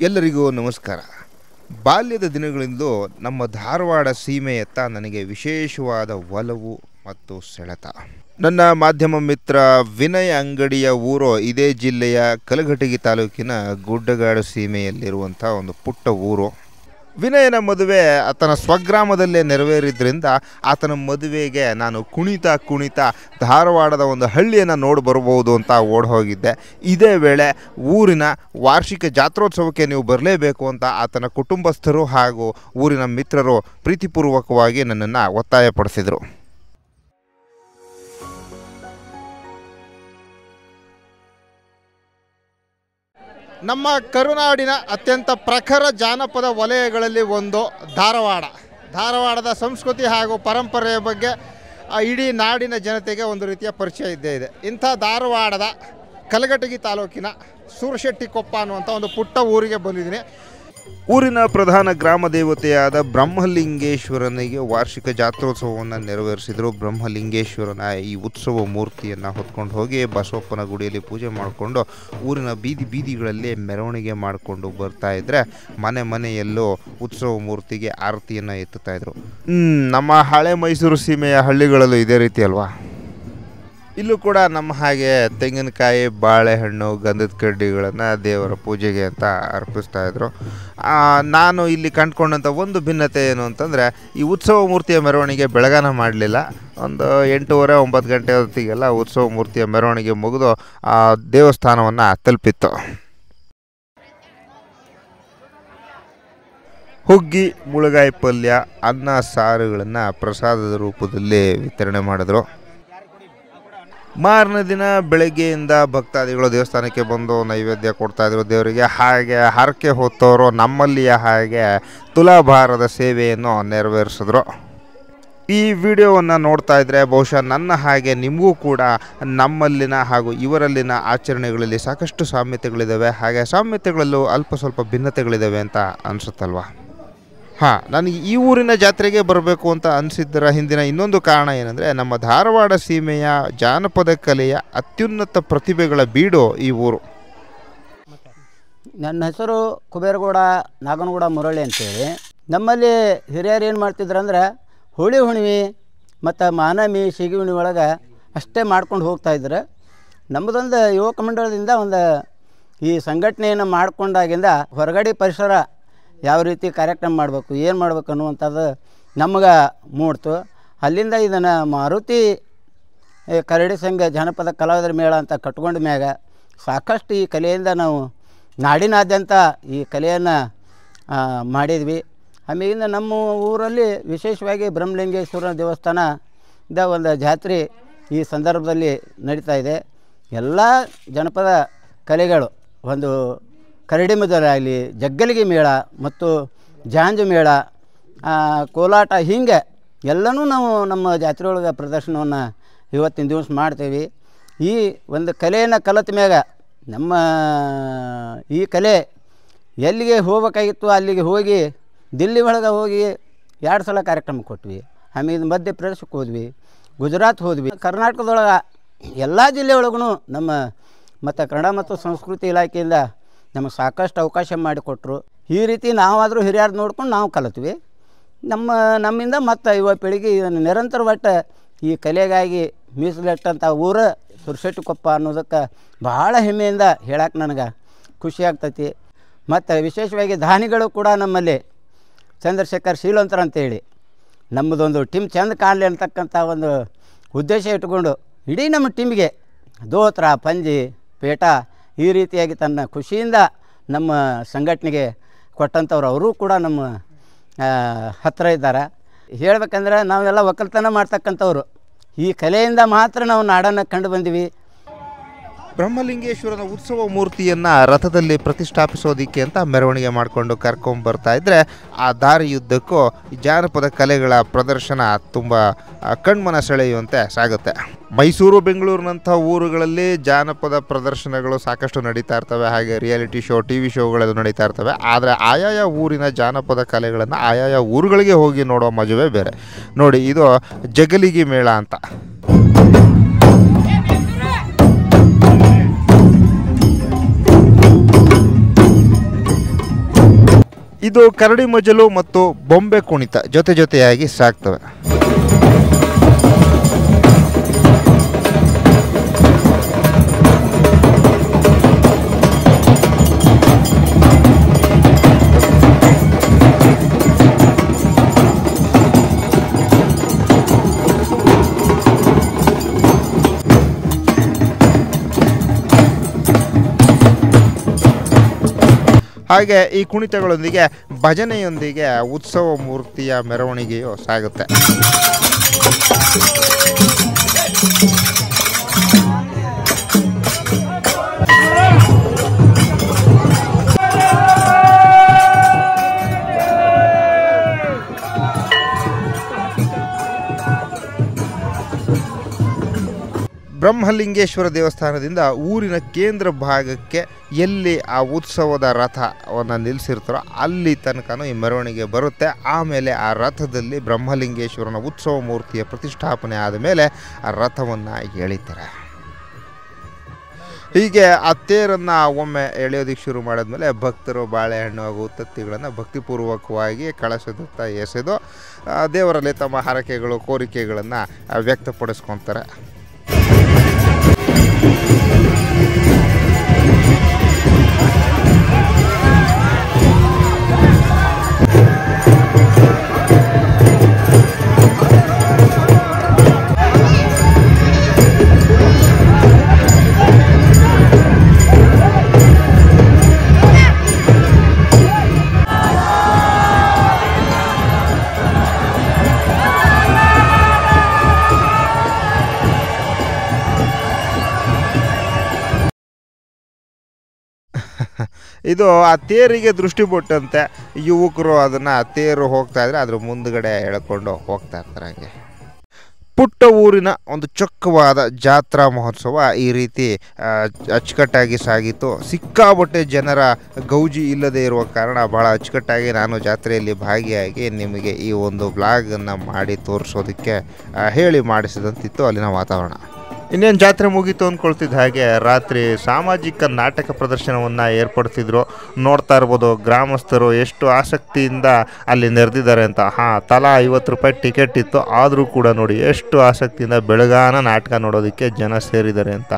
ಎಲ್ಲರಿಗೂ ನಮಸ್ಕಾರ. ಬಾಲ್ಯದ ದಿನಗಳಿಂದಲೂ ನಮ್ಮ ಧಾರವಾಡ ಸೀಮೆಯತ್ತ ನನಗೆ ವಿಶೇಷವಾದ ಒಲವು ಮತ್ತು ಸೆಳೆತ. ನನ್ನ ಮಾಧ್ಯಮ ಮಿತ್ರ ವಿನಯ್ ಅಂಗಡಿಯ ಊರು ಇದೇ ಜಿಲ್ಲೆಯ ಕಲಘಟಗಿ ತಾಲೂಕಿನ ಗುಡ್ಡಗಾಡು ಸೀಮೆಯಲ್ಲಿರುವಂಥ ಒಂದು ಪುಟ್ಟ ಊರು. ವಿನಯನ ಮದುವೆ ಆತನ ಸ್ವಗ್ರಾಮದಲ್ಲೇ ನೆರವೇರಿದ್ರಿಂದ ಆತನ ಮದುವೆಗೆ ನಾನು ಕುಣಿತಾ ಧಾರವಾಡದ ಒಂದು ಹಳ್ಳಿಯನ್ನು ನೋಡಿ ಬರ್ಬೋದು ಅಂತ ಓಡಿ ಹೋಗಿದ್ದೆ. ಇದೇ ವೇಳೆ ಊರಿನ ವಾರ್ಷಿಕ ಜಾತ್ರೋತ್ಸವಕ್ಕೆ ನೀವು ಬರಲೇಬೇಕು ಅಂತ ಆತನ ಕುಟುಂಬಸ್ಥರು ಹಾಗೂ ಊರಿನ ಮಿತ್ರರು ಪ್ರೀತಿಪೂರ್ವಕವಾಗಿ ನನ್ನನ್ನು ಒತ್ತಾಯಪಡಿಸಿದರು. ನಮ್ಮ ಕರುನಾಡಿನ ಅತ್ಯಂತ ಪ್ರಖರ ಜಾನಪದ ವಲಯಗಳಲ್ಲಿ ಒಂದು ಧಾರವಾಡದ ಸಂಸ್ಕೃತಿ ಹಾಗೂ ಪರಂಪರೆಯ ಬಗ್ಗೆ ಇಡೀ ನಾಡಿನ ಜನತೆಗೆ ಒಂದು ರೀತಿಯ ಪರಿಚಯ ಇದ್ದೇ ಇದೆ. ಇಂಥ ಧಾರವಾಡದ ಕಲಘಟಗಿ ತಾಲೂಕಿನ ಸೂರಶೆಟ್ಟಿಕೊಪ್ಪ ಅನ್ನುವಂಥ ಒಂದು ಪುಟ್ಟ ಊರಿಗೆ ಬಂದಿದ್ದೀನಿ. ಊರಿನ ಪ್ರಧಾನ ಗ್ರಾಮ ದೇವತೆಯಾದ ಬ್ರಹ್ಮಲಿಂಗೇಶ್ವರನಿಗೆ ವಾರ್ಷಿಕ ಜಾತ್ರೋತ್ಸವವನ್ನು ನೆರವೇರಿಸಿದರು. ಬ್ರಹ್ಮಲಿಂಗೇಶ್ವರನ ಈ ಉತ್ಸವ ಮೂರ್ತಿಯನ್ನು ಹೊತ್ಕೊಂಡು ಹೋಗಿ ಬಸವಪ್ಪನ ಗುಡಿಯಲ್ಲಿ ಪೂಜೆ ಮಾಡಿಕೊಂಡು ಊರಿನ ಬೀದಿಗಳಲ್ಲಿ ಮೆರವಣಿಗೆ ಮಾಡಿಕೊಂಡು ಬರ್ತಾಯಿದ್ರೆ ಮನೆಯಲ್ಲೂ ಉತ್ಸವ ಮೂರ್ತಿಗೆ ಆರತಿಯನ್ನು ಎತ್ತುತ್ತಾಯಿದ್ರು. ನಮ್ಮ ಹಳೆ ಮೈಸೂರು ಸೀಮೆಯ ಹಳ್ಳಿಗಳಲ್ಲೂ ಇದೇ ರೀತಿ ಅಲ್ವಾ? ಇಲ್ಲೂ ಕೂಡ ನಮ್ಮ ಹಾಗೆ ತೆಂಗಿನಕಾಯಿ, ಬಾಳೆಹಣ್ಣು, ಗಂಧದ ಕಡ್ಡಿಗಳನ್ನು ದೇವರ ಪೂಜೆಗೆ ಅಂತ ಅರ್ಪಿಸ್ತಾಯಿದ್ರು. ನಾನು ಇಲ್ಲಿ ಕಂಡುಕೊಂಡಂಥ ಒಂದು ಭಿನ್ನತೆ ಏನು ಅಂತಂದರೆ, ಈ ಉತ್ಸವ ಮೂರ್ತಿಯ ಮೆರವಣಿಗೆ ಬೆಳಗಾನ ಮಾಡಲಿಲ್ಲ. ಒಂದು 8:30-9 ಗಂಟೆ ಹೊತ್ತಿಗೆಲ್ಲ ಉತ್ಸವ ಮೂರ್ತಿಯ ಮೆರವಣಿಗೆ ಮುಗಿದು ದೇವಸ್ಥಾನವನ್ನು ತಲುಪಿತ್ತು. ಹುಗ್ಗಿ, ಮುಳುಗಾಯಿ ಪಲ್ಯ, ಅನ್ನ ಸಾರುಗಳನ್ನು ಪ್ರಸಾದದ ರೂಪದಲ್ಲಿ ವಿತರಣೆ ಮಾಡಿದ್ರು. ಮಾರನೇ ದಿನ ಬೆಳಗ್ಗೆಯಿಂದ ಭಕ್ತಾದಿಗಳು ದೇವಸ್ಥಾನಕ್ಕೆ ಬಂದು ನೈವೇದ್ಯ ಕೊಡ್ತಾಯಿದ್ರು ದೇವರಿಗೆ. ಹಾಗೆ ಹರಕೆ ಹೊತ್ತವರು ನಮ್ಮಲ್ಲಿಯ ಹಾಗೆ ತುಲಾಭಾರದ ಸೇವೆಯನ್ನು ನೆರವೇರಿಸಿದ್ರು. ಈ ವಿಡಿಯೋವನ್ನು ನೋಡ್ತಾ ಇದ್ದರೆ ಬಹುಶಃ ನನ್ನ ಹಾಗೆ ನಿಮಗೂ ಕೂಡ ನಮ್ಮಲ್ಲಿನ ಹಾಗೂ ಇವರಲ್ಲಿನ ಆಚರಣೆಗಳಲ್ಲಿ ಸಾಕಷ್ಟು ಸಾಮ್ಯತೆಗಳಿದ್ದಾವೆ. ಹಾಗೆ ಸಾಮ್ಯತೆಗಳಲ್ಲೂ ಅಲ್ಪ ಸ್ವಲ್ಪ ಭಿನ್ನತೆಗಳಿದ್ದಾವೆ ಅಂತ ಅನಿಸುತ್ತಲ್ವ? ನನಗೆ ಈ ಊರಿನ ಜಾತ್ರೆಗೆ ಬರಬೇಕು ಅಂತ ಅನಿಸಿದ್ದರ ಹಿಂದಿನ ಇನ್ನೊಂದು ಕಾರಣ ಏನಂದರೆ, ನಮ್ಮ ಧಾರವಾಡ ಸೀಮೆಯ ಜಾನಪದ ಕಲೆಯ ಅತ್ಯುನ್ನತ ಪ್ರತಿಭೆಗಳ ಬೀಡು ಈ ಊರು. ನನ್ನ ಹೆಸರು ಕುಬೇರಗೌಡ ನಾಗನಗೌಡ ಮುರಳಿ ಅಂತೇಳಿ. ನಮ್ಮಲ್ಲಿ ಹಿರಿಯರು ಏನು ಮಾಡ್ತಿದ್ರು ಅಂದ್ರೆ, ಹೋಳಿ ಹುಣ್ಣಿಮೆ ಮತ್ತು ಮಾನಮಿ ಸಿಗಿ ಹುಣ್ಣಿಮೆ ಒಳಗೆ ಅಷ್ಟೇ ಮಾಡ್ಕೊಂಡು ಹೋಗ್ತಾಯಿದ್ರು. ನಮ್ಮದೊಂದು ಯುವಕ ಮಂಡಳದಿಂದ ಒಂದು ಈ ಸಂಘಟನೆಯನ್ನು ಮಾಡ್ಕೊಂಡಾಗಿಂದ ಹೊರಗಡೆ ಪರಿಸರ ಯಾವ ರೀತಿ ಕಾರ್ಯಕ್ರಮ ಮಾಡಬೇಕು, ಏನು ಮಾಡ್ಬೇಕು ಅನ್ನುವಂಥದ್ದು ನಮಗೆ ಮೂಡ್ತು. ಅಲ್ಲಿಂದ ಇದನ್ನು ಮಾರುತಿ ಕರಡಿ ಸಂಘ ಜಾನಪದ ಕಲಾವಿದರ ಮೇಳ ಅಂತ ಕಟ್ಕೊಂಡ ಮ್ಯಾಗ ಸಾಕಷ್ಟು ಈ ಕಲೆಯಿಂದ ನಾವು ನಾಡಿನಾದ್ಯಂತ ಈ ಕಲೆಯನ್ನು ಮಾಡಿದ್ವಿ. ಆಮೇಲಿಂದ ನಮ್ಮ ಊರಲ್ಲಿ ವಿಶೇಷವಾಗಿ ಬ್ರಹ್ಮಲಿಂಗೇಶ್ವರ ದೇವಸ್ಥಾನದ ಒಂದು ಜಾತ್ರೆ ಈ ಸಂದರ್ಭದಲ್ಲಿ ನಡೀತಾ ಇದೆ. ಎಲ್ಲ ಜನಪದ ಕಲೆಗಳು, ಒಂದು ಕರಡಿ ಮದ್ದಲೆ ಆಗಲಿ, ಜಗ್ಗಲಿಗೆ ಮೇಳ ಮತ್ತು ಜಾಂಜು ಮೇಳ, ಕೋಲಾಟ, ಹೀಗೆ ಎಲ್ಲನೂ ನಾವು ನಮ್ಮ ಜಾತ್ರೆ ಒಳಗೆ ಪ್ರದರ್ಶನವನ್ನು ಇವತ್ತಿನ ದಿವಸ ಮಾಡ್ತೇವೆ. ಈ ಒಂದು ಕಲೆಯನ್ನು ಕಲಿತ ಮ್ಯಾಗ ನಮ್ಮ ಈ ಕಲೆ ಎಲ್ಲಿಗೆ ಹೋಗ್ಬೇಕಾಗಿತ್ತು ಅಲ್ಲಿಗೆ ಹೋಗಿ ದಿಲ್ಲಿ ಒಳಗೆ ಹೋಗಿ 2 ಸಲ ಕಾರ್ಯಕ್ರಮ ಕೊಟ್ವಿ. ಆಮೇಲೆ ಮಧ್ಯಪ್ರದೇಶಕ್ಕೆ ಹೋದ್ವಿ, ಗುಜರಾತ್ ಹೋದ್ವಿ. ಕರ್ನಾಟಕದೊಳಗೆ ಎಲ್ಲ ಜಿಲ್ಲೆ ಒಳಗೂ ನಮ್ಮ ಮತ್ತು ಕನ್ನಡ ಮತ್ತು ಸಂಸ್ಕೃತಿ ಇಲಾಖೆಯಿಂದ ನಮಗೆ ಸಾಕಷ್ಟು ಅವಕಾಶ ಮಾಡಿಕೊಟ್ರು. ಈ ರೀತಿ ನಾವಾದರೂ ಹಿರಿಯರು ನೋಡ್ಕೊಂಡು ನಾವು ಕಲಿತ್ವಿ. ನಮ್ಮಿಂದ ಮತ್ತು ಯುವ ಪೀಳಿಗೆ ಇದನ್ನು ನಿರಂತರ ಒಟ್ಟು ಈ ಕಲೆಗಾಗಿ ಮೀಸಲಿಟ್ಟಂಥ ಊರು ಸೂರಶೆಟ್ಟಿಕೊಪ್ಪ ಅನ್ನೋದಕ್ಕೆ ಭಾಳ ಹೆಮ್ಮೆಯಿಂದ ಹೇಳಕ್ಕೆ ನನಗೆ ಖುಷಿ ಆಗ್ತೈತಿ. ಮತ್ತು ವಿಶೇಷವಾಗಿ ದಾನಿಗಳು ಕೂಡ ನಮ್ಮಲ್ಲಿ ಚಂದ್ರಶೇಖರ್ ಶೀಲವಂತರ ಅಂತೇಳಿ ನಮ್ಮದೊಂದು ಟೀಮ್ ಚೆಂದ ಕಾಣಲಿ ಅಂತಕ್ಕಂಥ ಒಂದು ಉದ್ದೇಶ ಇಟ್ಕೊಂಡು ಇಡೀ ನಮ್ಮ ಟೀಮಿಗೆ ದೋತ್ರ, ಪಂಜಿ, ಪೇಟ ಈ ರೀತಿಯಾಗಿ ತನ್ನ ಖುಷಿಯಿಂದ ನಮ್ಮ ಸಂಘಟನೆಗೆ ಕೊಟ್ಟಂಥವ್ರು ಅವರು ಕೂಡ ನಮ್ಮ ಹತ್ತಿರ ಇದ್ದಾರೆ. ಹೇಳ್ಬೇಕಂದ್ರೆ ನಾವೆಲ್ಲ ಒಕ್ಕಲ್ತನ ಮಾಡ್ತಕ್ಕಂಥವ್ರು. ಈ ಕಲೆಯಿಂದ ಮಾತ್ರ ನಾವು ನಾಡನ್ನು ಕಂಡು ಬಂದಿವಿ. ಬ್ರಹ್ಮಲಿಂಗೇಶ್ವರನ ಉತ್ಸವ ಮೂರ್ತಿಯನ್ನು ರಥದಲ್ಲಿ ಪ್ರತಿಷ್ಠಾಪಿಸೋದಕ್ಕೆ ಅಂತ ಮೆರವಣಿಗೆ ಮಾಡಿಕೊಂಡು ಕರ್ಕೊಂಬರ್ತಾ ಇದ್ದರೆ ಆ ದಾರಿಯುದ್ದಕ್ಕೂ ಜಾನಪದ ಕಲೆಗಳ ಪ್ರದರ್ಶನ ತುಂಬ ಕಣ್ಮನ ಸೆಳೆಯುವಂತೆ ಸಾಗುತ್ತೆ. ಮೈಸೂರು, ಬೆಂಗಳೂರಿನಂಥ ಊರುಗಳಲ್ಲಿ ಜಾನಪದ ಪ್ರದರ್ಶನಗಳು ಸಾಕಷ್ಟು ನಡೀತಾ ಇರ್ತವೆ. ಹಾಗೆ ರಿಯಾಲಿಟಿ ಶೋ, TV ಶೋಗಳೆಲ್ಲ ನಡೀತಾ ಇರ್ತವೆ. ಆದರೆ ಆಯಾಯ ಊರಿನ ಜಾನಪದ ಕಲೆಗಳನ್ನು ಆಯಾಯ ಊರುಗಳಿಗೆ ಹೋಗಿ ನೋಡೋ ಮಜವೇ ಬೇರೆ. ನೋಡಿ, ಇದು ಜಗಲಿಗೆ ಮೇಳ ಅಂತ. ಇದು ಕರಡಿ ಮಜಲು ಮತ್ತು ಬೊಂಬೆ ಕುಣಿತ ಜೊತೆಯಾಗಿ ಸಾಗ್ತವೆ. ಹಾಗೆ ಈ ಕುಣಿತಗಳೊಂದಿಗೆ ಭಜನೆಯೊಂದಿಗೆ ಉತ್ಸವ ಮೂರ್ತಿಯ ಮೆರವಣಿಗೆಯು ಸಾಗುತ್ತೆ. ಬ್ರಹ್ಮಲಿಂಗೇಶ್ವರ ದೇವಸ್ಥಾನದಿಂದ ಊರಿನ ಕೇಂದ್ರ ಭಾಗಕ್ಕೆ ಎಲ್ಲಿ ಆ ಉತ್ಸವದ ರಥವನ್ನು ನಿಲ್ಲಿಸಿರ್ತಾರೋ ಅಲ್ಲಿ ತನಕನೂ ಈ ಮೆರವಣಿಗೆ ಬರುತ್ತೆ. ಆಮೇಲೆ ಆ ರಥದಲ್ಲಿ ಬ್ರಹ್ಮಲಿಂಗೇಶ್ವರನ ಉತ್ಸವ ಮೂರ್ತಿಯ ಪ್ರತಿಷ್ಠಾಪನೆ ಆದ ಮೇಲೆ ಆ ರಥವನ್ನು ಎಳಿತಾರೆ. ಹೀಗೆ ಆ ತೇರನ್ನು ಒಮ್ಮೆ ಎಳೆಯೋದಕ್ಕೆ ಶುರು ಮಾಡಿದ್ಮೇಲೆ ಭಕ್ತರು ಬಾಳೆಹಣ್ಣು ಹಾಗೂ ಉತ್ತತ್ತಿಗಳನ್ನು ಭಕ್ತಿಪೂರ್ವಕವಾಗಿ ಕಳಶದತ್ತ ಎಸೆದು ದೇವರಲ್ಲಿ ತಮ್ಮ ಹರಕೆಗಳು ಕೋರಿಕೆಗಳನ್ನು ವ್ಯಕ್ತಪಡಿಸ್ಕೊತಾರೆ. ಇದು ಆ ತೇರಿಗೆ ದೃಷ್ಟಿ ಕೊಟ್ಟಂತೆ ಯುವಕರು ಅದನ್ನು ತೇರು ಹೋಗ್ತಾ ಇದ್ರೆ ಅದ್ರ ಮುಂದ್ಗಡೆ ಎಳ್ಕೊಂಡು ಹೋಗ್ತಾ ಇರ್ತಾರೆ. ಹಂಗೆ ಪುಟ್ಟ ಊರಿನ ಒಂದು ಚೊಕ್ಕವಾದ ಜಾತ್ರಾ ಮಹೋತ್ಸವ ಈ ರೀತಿ ಅಚ್ಚುಕಟ್ಟಾಗಿ ಸಾಗಿತ್ತು. ಸಿಕ್ಕಾಬಟ್ಟೆ ಜನರ ಗೌಜಿ ಇಲ್ಲದೆ ಇರುವ ಕಾರಣ ಭಾಳ ಅಚ್ಚುಕಟ್ಟಾಗಿ ನಾನು ಜಾತ್ರೆಯಲ್ಲಿ ಭಾಗಿಯಾಗಿ ನಿಮಗೆ ಈ ಒಂದು ಬ್ಲಾಗನ್ನು ಮಾಡಿ ತೋರಿಸೋದಕ್ಕೆ ಹೇಳಿ ಮಾಡಿಸಿದಂತಿತ್ತು ಅಲ್ಲಿನ ವಾತಾವರಣ. ಇನ್ನೇನು ಜಾತ್ರೆ ಮುಗೀತು ಅಂದ್ಕೊಳ್ತಿದ್ದ ಹಾಗೆ ರಾತ್ರಿ ಸಾಮಾಜಿಕ ನಾಟಕ ಪ್ರದರ್ಶನವನ್ನು ಏರ್ಪಡಿಸಿದ್ರು. ನೋಡ್ತಾ ಇರ್ಬೋದು ಗ್ರಾಮಸ್ಥರು ಎಷ್ಟು ಆಸಕ್ತಿಯಿಂದ ಅಲ್ಲಿ ನೆರೆದಿದ್ದಾರೆ ಅಂತ. ತಲಾ 50 ರೂಪಾಯಿ ಟಿಕೆಟ್ ಇತ್ತು, ಆದರೂ ಕೂಡ ನೋಡಿ ಎಷ್ಟು ಆಸಕ್ತಿಯಿಂದ ಬೆಳಗಾನ ನಾಟಕ ನೋಡೋದಕ್ಕೆ ಜನ ಸೇರಿದ್ದಾರೆ ಅಂತ.